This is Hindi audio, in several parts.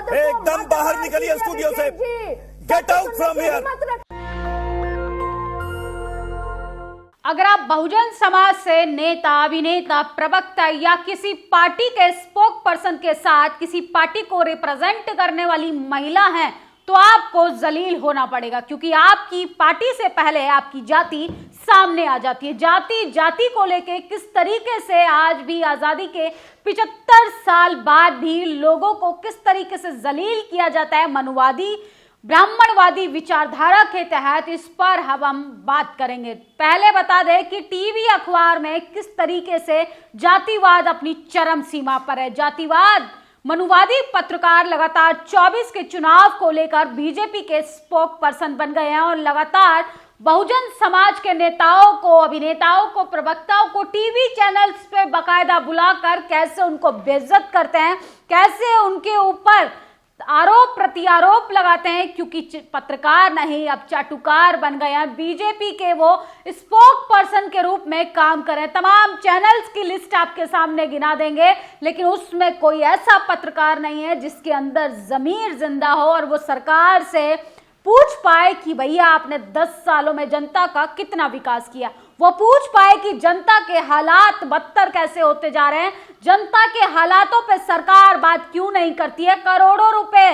एकदम बाहर निकलिए स्टूडियो से, गेट आउट फ्रॉम हियर। अगर आप बहुजन समाज से नेता, अभिनेता, प्रवक्ता या किसी पार्टी के स्पोक पर्सन के साथ किसी पार्टी को रिप्रेजेंट करने वाली महिला हैं, तो आपको जलील होना पड़ेगा, क्योंकि आपकी पार्टी से पहले आपकी जाति सामने आ जाती है। जाति को लेके किस तरीके से आज भी आजादी के 75 साल बाद भी लोगों को किस तरीके से जलील किया जाता है मनुवादी ब्राह्मणवादी विचारधारा के तहत, इस पर हम बात करेंगे। पहले बता दें कि टीवी अखबार में किस तरीके से जातिवाद अपनी चरम सीमा पर है। जातिवाद मनुवादी पत्रकार लगातार 24 के चुनाव को लेकर बीजेपी के स्पोक पर्सन बन गए हैं और लगातार बहुजन समाज के नेताओं को, अभिनेताओं को, प्रवक्ताओं को टीवी चैनल्स पे बाकायदा बुलाकर कैसे उनको बेइज्जत करते हैं, कैसे उनके ऊपर आरोप प्रत्यारोप लगाते हैं, क्योंकि पत्रकार नहीं अब चाटुकार बन गए हैं। बीजेपी के वो स्पोक पर्सन के रूप में काम करें। तमाम चैनल्स की लिस्ट आपके सामने गिना देंगे, लेकिन उसमें कोई ऐसा पत्रकार नहीं है जिसके अंदर जमीर जिंदा हो और वो सरकार से पूछ पाए कि भैया आपने 10 सालों में जनता का कितना विकास किया। वो पूछ पाए कि जनता के हालात बदतर कैसे होते जा रहे हैं, जनता के हालातों पे सरकार बात क्यों नहीं करती है। करोड़ों रुपए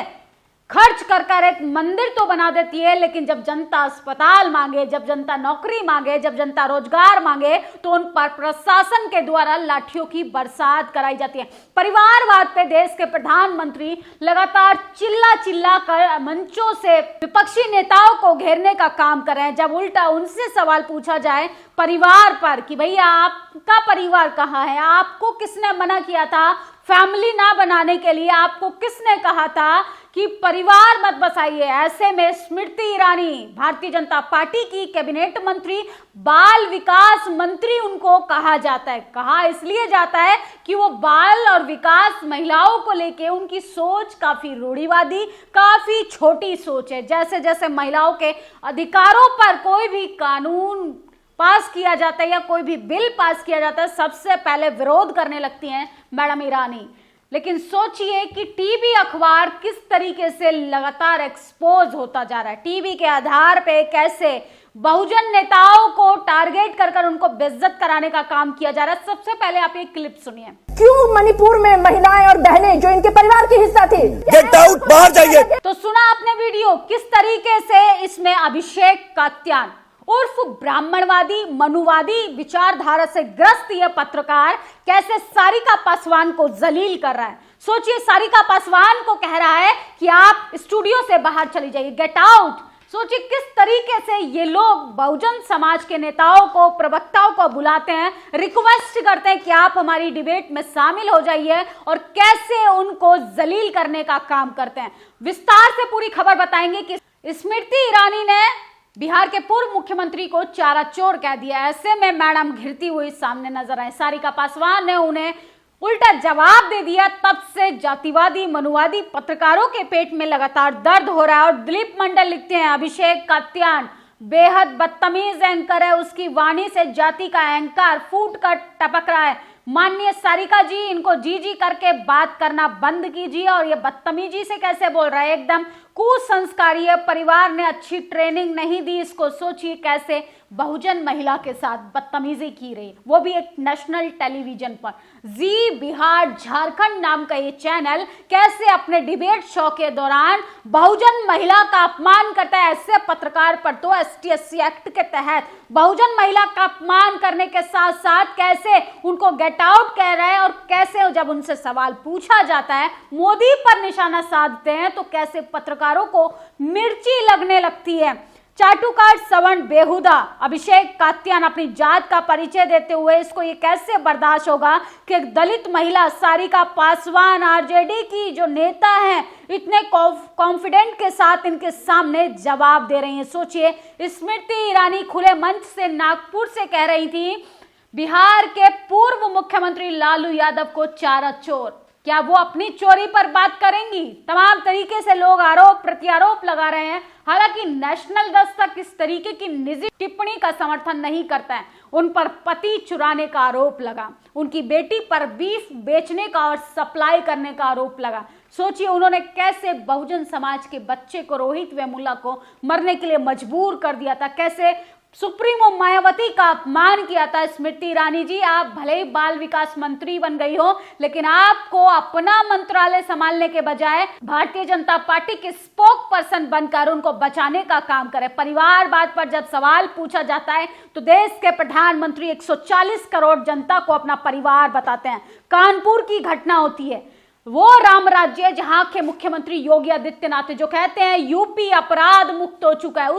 खर्च कर एक मंदिर तो बना देती है, लेकिन जब जनता अस्पताल मांगे, जब जनता नौकरी मांगे, जब जनता रोजगार मांगे, तो उन पर प्रशासन के द्वारा लाठियों की बरसात कराई जाती है। परिवारवाद पे देश के प्रधानमंत्री लगातार चिल्ला कर मंचों से विपक्षी नेताओं को घेरने का काम कर रहे हैं। जब उल्टा उनसे सवाल पूछा जाए परिवार पर कि भैया आपका परिवार कहाँ है, आपको किसने मना किया था फैमिली ना बनाने के लिए, आपको किसने कहा था कि परिवार मत बसाइए। ऐसे में स्मृति ईरानी भारतीय जनता पार्टी की कैबिनेट मंत्री, बाल विकास मंत्री उनको कहा जाता है। कहा इसलिए जाता है कि वो बाल और विकास महिलाओं को लेके उनकी सोच काफी रूढ़िवादी, काफी छोटी सोच है। जैसे जैसे महिलाओं के अधिकारों पर कोई भी कानून पास किया जाता है या कोई भी बिल पास किया जाता है, सबसे पहले विरोध करने लगती हैं मैडम ईरानी। लेकिन सोचिए कि टीवी अखबार किस तरीके से लगातार एक्सपोज होता जा रहा है। टीवी के आधार पे कैसे बहुजन नेताओं को टारगेट कर उनको बेइज्जत कराने का काम किया जा रहा है। सबसे पहले आप एक क्लिप सुनिए। क्यों मणिपुर में महिलाएं और बहनें जो इनके परिवार की हिस्सा थी, गेट आउट, बाहर जाइए। तो सुना आपने वीडियो, किस तरीके से इसमें अभिषेक कात्यान उर्फ ब्राह्मणवादी मनुवादी विचारधारा से ग्रस्त यह पत्रकार कैसे सारिका पासवान को जलील कर रहा है। सोचिए, सारिका पासवान को कह रहा है कि आप स्टूडियो से बाहर चली जाइए, गेट आउट। सोचिए किस तरीके से ये लोग बहुजन समाज के नेताओं को, प्रवक्ताओं को बुलाते हैं, रिक्वेस्ट करते हैं कि आप हमारी डिबेट में शामिल हो जाइए, और कैसे उनको जलील करने का काम करते हैं। विस्तार से पूरी खबर बताएंगे कि स्मृति ईरानी ने बिहार के पूर्व मुख्यमंत्री को चारा चोर कह दिया। ऐसे में मैडम घिरती हुई सामने नजर आए। सारिका पासवान ने उन्हें उल्टा जवाब दे दिया। तब से जातिवादी मनुवादी पत्रकारों के पेट में लगातार दर्द हो रहा है। और दिलीप मंडल लिखते हैं, अभिषेक कात्यान बेहद बदतमीज एंकर है, उसकी वाणी से जाति का अहंकार फूट कर टपक रहा है। माननीय सारिका जी, इनको जी जी करके बात करना बंद कीजिए। और ये बदतमीजी से कैसे बोल रहा है, एकदम कुसंस्कारी है, परिवार ने अच्छी ट्रेनिंग नहीं दी इसको। सोचिए कैसे बहुजन महिला के साथ बदतमीजी की रही, वो भी एक नेशनल टेलीविजन पर। जी बिहार झारखंड नाम का ये चैनल कैसे अपने डिबेट शो के दौरान बहुजन महिला का अपमान करता है। ऐसे पत्रकार पर तो ST/SC एक्ट के तहत बहुजन महिला का अपमान करने के साथ साथ कैसे उनको गेट आउट कह रहे हैं, और कैसे जब उनसे सवाल पूछा जाता है मोदी पर निशाना साधते हैं, तो कैसे पत्रकारों को मिर्ची लगने लगती है। चाटुकार सवर्ण बेहुदा अभिषेक कात्यान अपनी जात का परिचय देते हुए इसको ये कैसे बर्दाश्त होगा कि एक दलित महिला सारिका पासवान RJD की जो नेता हैं, इतने कॉन्फिडेंट के साथ इनके सामने जवाब दे रही हैं। सोचिए, स्मृति ईरानी खुले मंच से नागपुर से कह रही थी बिहार के पूर्व मुख्यमंत्री लालू यादव को चारा चोर। क्या वो अपनी चोरी पर बात करेंगी? तमाम तरीके से लोग आरोप प्रत्यारोप लगा रहे हैं। हालांकि नेशनल दस्तक इस तरीके की निजी टिप्पणी का समर्थन नहीं करता है। उन पर पति चुराने का आरोप लगा, उनकी बेटी पर बीफ बेचने का और सप्लाई करने का आरोप लगा। सोचिए उन्होंने कैसे बहुजन समाज के बच्चे को, रोहित वेमुला को मरने के लिए मजबूर कर दिया था, कैसे सुप्रीमो मायावती का अपमान किया था। स्मृति ईरानी जी, आप भले ही बाल विकास मंत्री बन गई हो, लेकिन आपको अपना मंत्रालय संभालने के बजाय भारतीय जनता पार्टी के स्पोक पर्सन बनकर उनको बचाने का काम करें। परिवारवाद पर जब सवाल पूछा जाता है तो देश के प्रधानमंत्री 140 करोड़ जनता को अपना परिवार बताते हैं। कानपुर की घटना होती है, वो राम राज्य जहां के मुख्यमंत्री योगी आदित्यनाथ जो कहते हैं यूपी अपराध मुक्त हो चुका है,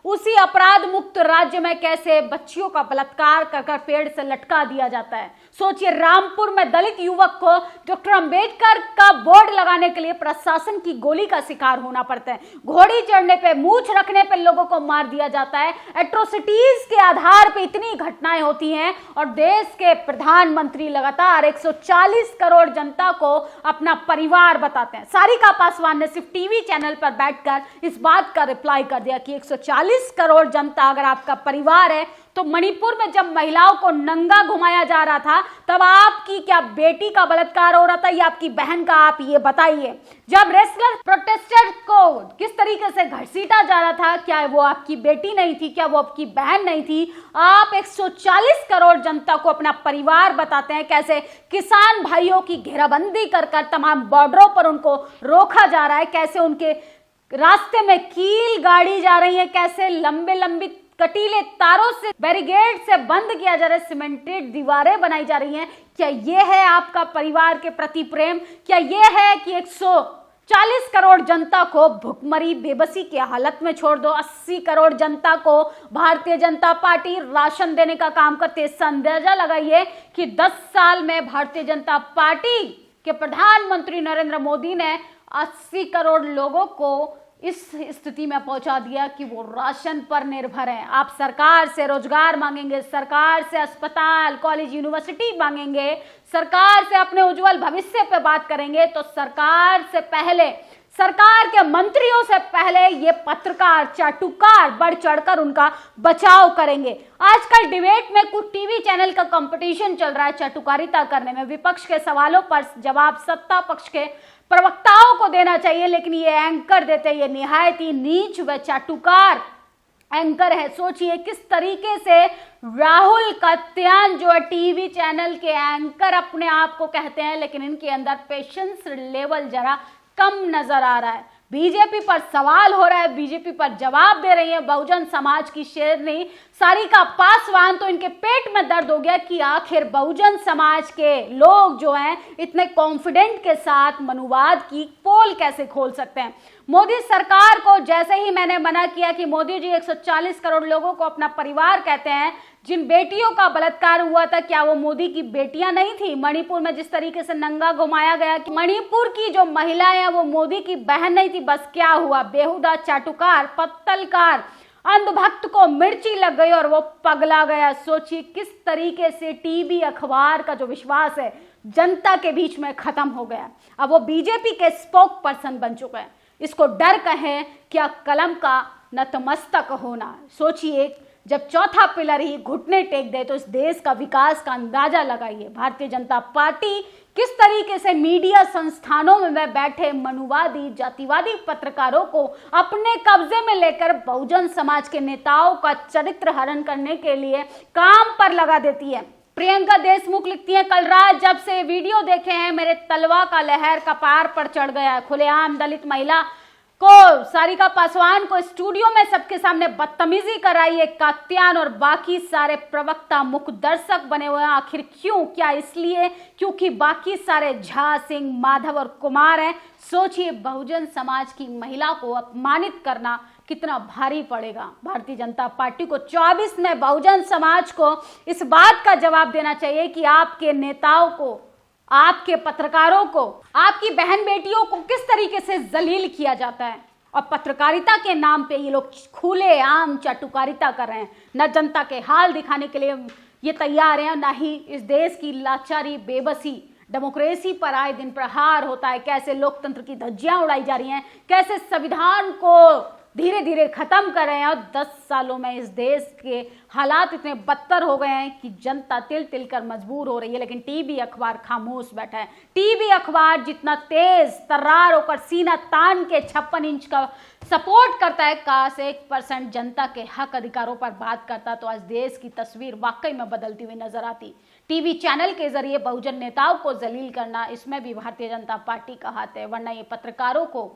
उसी अपराध मुक्त राज्य में कैसे बच्चियों का बलात्कार कर पेड़ से लटका दिया जाता है। सोचिए रामपुर में दलित युवक को डॉक्टर अंबेडकर का बोर्ड लगाने के लिए प्रशासन की गोली का शिकार होना पड़ता है। घोड़ी चढ़ने पे, मूछ रखने पे लोगों को मार दिया जाता है। एट्रोसिटीज के आधार पे इतनी घटनाएं होती हैं और देश के प्रधानमंत्री लगातार 140 करोड़ जनता को अपना परिवार बताते हैं। सारिका पासवान ने सिर्फ टीवी चैनल पर बैठकर इस बात का रिप्लाई कर दिया कि 140 करोड़ जनता अगर आपका परिवार है तो मणिपुर में जब महिलाओं को नंगा घुमाया जा रहा था तब आपकी क्या बेटी का बलात्कार हो रहा था या आपकी बहन का, आप ये बताइए। जब रेसलर प्रोटेस्टर को किस तरीके से घसीटा जा रहा था, क्या वो आपकी बेटी नहीं थी, क्या वो आपकी बहन नहीं थी? आप 140 करोड़ जनता को अपना परिवार बताते हैं। कैसे किसान भाइयों की घेराबंदी कर तमाम बॉर्डरों पर उनको रोका जा रहा है, कैसे उनके रास्ते में कील गाड़ी जा रही है, कैसे लंबे लंबी कटीले तारों से, बैरिकेड से बंद किया जा रहा है, सीमेंटेड दीवारें बनाई जा रही हैं। क्या ये है आपका परिवार के प्रति प्रेम? क्या ये है कि 140 करोड़ जनता को भुखमरी बेबसी की हालत में छोड़ दो? 80 करोड़ जनता को भारतीय जनता पार्टी राशन देने का काम करती है। अंदाजा लगाइए कि 10 साल में भारतीय जनता पार्टी के प्रधानमंत्री नरेंद्र मोदी ने 80 करोड़ लोगों को इस स्थिति में पहुंचा दिया कि वो राशन पर निर्भर हैं। आप सरकार से रोजगार मांगेंगे, सरकार से अस्पताल, कॉलेज, यूनिवर्सिटी मांगेंगे, सरकार से अपने उज्जवल भविष्य पे बात करेंगे तो सरकार से पहले, सरकार के मंत्रियों से पहले ये पत्रकार चाटुकार बढ़ चढ़कर उनका बचाव करेंगे। आजकल डिबेट में कुछ टीवी चैनल का कंपटीशन चल रहा है चाटुकारिता करने में। विपक्ष के सवालों पर जवाब सत्ता पक्ष के प्रवक्ताओं को देना चाहिए, लेकिन ये एंकर देते हैं, ये निहायत ही नीच व चाटुकार एंकर है। सोचिए किस तरीके से राहुल कत्यान जो है टीवी चैनल के एंकर अपने आप को कहते हैं, लेकिन इनके अंदर पेशेंस लेवल जरा कम नजर आ रहा है। बीजेपी पर सवाल हो रहा है, बीजेपी पर जवाब दे रही है बहुजन समाज की शेरनी सारिका पासवान। तो इनके पेट में दर्द हो गया कि आखिर बहुजन समाज के लोग जो हैं इतने कॉन्फिडेंट के साथ मनुवाद की पोल कैसे खोल सकते हैं। मोदी सरकार को जैसे ही मैंने मना किया कि मोदी जी 140 करोड़ लोगों को अपना परिवार कहते हैं, जिन बेटियों का बलात्कार हुआ था क्या वो मोदी की बेटियां नहीं थी? मणिपुर में जिस तरीके से नंगा घुमाया गया कि मणिपुर की जो महिलाएं हैं वो मोदी की बहन नहीं थी, बस क्या हुआ? बेहुदा चाटुकार, पत्तलकार, अंधभक्त को मिर्ची लग गई और वो पगला गया। सोचिए किस तरीके से टीवी अखबार का जो विश्वास है जनता के बीच में खत्म हो गया। अब वो बीजेपी के स्पोक पर्सन बन चुके हैं। इसको डर कहें क्या कलम का नतमस्तक होना। सोचिए जब चौथा पिलर ही घुटने टेक दे तो इस देश का विकास का अंदाजा लगाइए। भारतीय जनता पार्टी किस तरीके से मीडिया संस्थानों में बैठे मनुवादी, जातिवादी पत्रकारों को अपने कब्जे में लेकर बहुजन समाज के नेताओं का चरित्र हरण करने के लिए काम पर लगा देती है। प्रियंका देशमुख लिखती हैं, कल रात जब से वीडियो देखे हैं मेरे तलवा का लहर कपार पर चढ़ गया। खुलेआम दलित महिला को, सारिका पासवान को स्टूडियो में सबके सामने बदतमीजी कराई है। कत्यान और बाकी सारे प्रवक्ता मुख्य दर्शक बने हुए हैं। आखिर क्यों? क्या इसलिए क्योंकि बाकी सारे झा, सिंह, माधव और कुमार हैं? सोचिए बहुजन समाज की महिला को अपमानित करना कितना भारी पड़ेगा। भारतीय जनता पार्टी को 24 में बहुजन समाज को इस बात का जवाब देना चाहिए कि आपके नेताओं को, आपके पत्रकारों को, आपकी बहन बेटियों को किस तरीके से जलील किया जाता है। और पत्रकारिता के नाम पे ये लोग खुले आम चाटुकारिता कर रहे हैं। न जनता के हाल दिखाने के लिए ये तैयार हैं, ना ही इस देश की लाचारी, बेबसी, डेमोक्रेसी पर आए दिन प्रहार होता है। कैसे लोकतंत्र की धज्जियां उड़ाई जा रही हैं, कैसे संविधान को धीरे धीरे खत्म कर रहे हैं। और 10 सालों में इस देश के हालात इतने बदतर हो गए हैं कि जनता तिल तिल कर मजबूर हो रही है, लेकिन टीवी अखबार खामोश बैठा है। टीवी अखबार जितना तेज तर्रार होकर सीना तान के 56 इंच का सपोर्ट करता है, काश 1% जनता के हक अधिकारों पर बात करता तो आज देश की तस्वीर वाकई में बदलती हुई नजर आती। टीवी चैनल के जरिए बहुजन नेताओं को जलील करना, इसमें भी भारतीय जनता पार्टी का हाथ है, वरना ये पत्रकारों को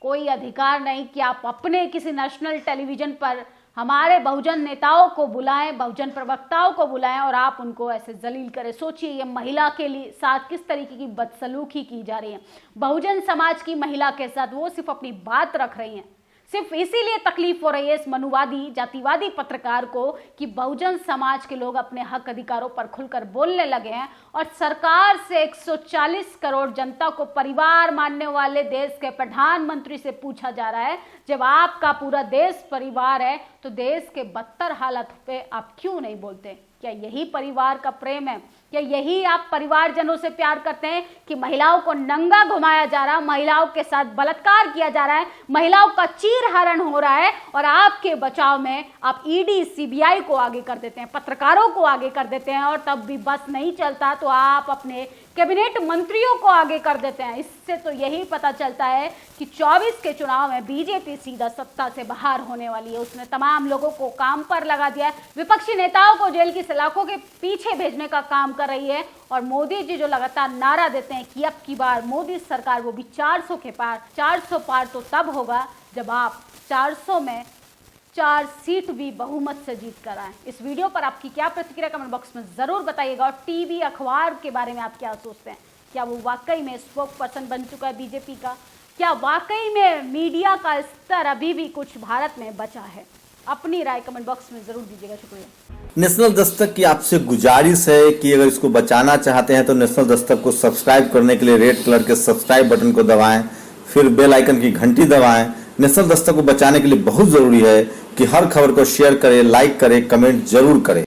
कोई अधिकार नहीं कि आप अपने किसी नेशनल टेलीविजन पर हमारे बहुजन नेताओं को बुलाएं, बहुजन प्रवक्ताओं को बुलाएं और आप उनको ऐसे जलील करें। सोचिए ये महिला के लिए साथ किस तरीके की बदसलूकी की जा रही है। बहुजन समाज की महिला के साथ वो सिर्फ अपनी बात रख रही हैं। सिर्फ इसीलिए तकलीफ हो रही है इस मनुवादी जातिवादी पत्रकार को कि बहुजन समाज के लोग अपने हक अधिकारों पर खुलकर बोलने लगे हैं और सरकार से 140 करोड़ जनता को परिवार मानने वाले देश के प्रधानमंत्री से पूछा जा रहा है, जब आपका पूरा देश परिवार है तो देश के बदतर हालत पे आप क्यों नहीं बोलते? क्या यही परिवार का प्रेम है? क्या यही आप परिवारजनों से प्यार करते हैं कि महिलाओं को नंगा घुमाया जा रहा है, महिलाओं के साथ बलात्कार किया जा रहा है, महिलाओं का चीरहरण हो रहा है और आपके बचाव में आप ईडी सीबीआई को आगे कर देते हैं, पत्रकारों को आगे कर देते हैं और तब भी बस नहीं चलता तो आप अपने कैबिनेट मंत्रियों को आगे कर देते हैं। इससे तो यही पता चलता है कि 24 के चुनाव में बीजेपी सीधा सत्ता से बाहर होने वाली है। उसने तमाम लोगों को काम पर लगा दिया है, विपक्षी नेताओं को जेल की सलाखों के पीछे भेजने का काम कर रही है और मोदी जी जो लगातार नारा देते हैं कि अब की बार मोदी सरकार वो भी 400 के पार। 400 पार तो तब होगा जब आप 400 में 4 सीट भी बहुमत से जीत कर आए। इस वीडियो पर आपकी क्या प्रतिक्रिया कमेंट बॉक्स में जरूर बताइएगा और टीवी अखबार के बारे में आप क्या सोचते हैं? क्या वो वाकई में स्पोक पर्सन बन चुका है बीजेपी का? क्या वाकई में मीडिया का स्तर अभी भी कुछ भारत में बचा है? अपनी राय कमेंट बॉक्स में जरूर दीजिएगा। शुक्रिया। नेशनल दस्तक की आपसे गुजारिश है कि अगर इसको बचाना चाहते हैं तो नेशनल दस्तक को सब्सक्राइब करने के लिए रेड कलर के सब्सक्राइब बटन को दबाएं, फिर बेल आइकन की घंटी दबाएं। नेशनल दस्तक को बचाने के लिए बहुत जरूरी है कि हर खबर को शेयर करें, लाइक करें, कमेंट जरूर करें।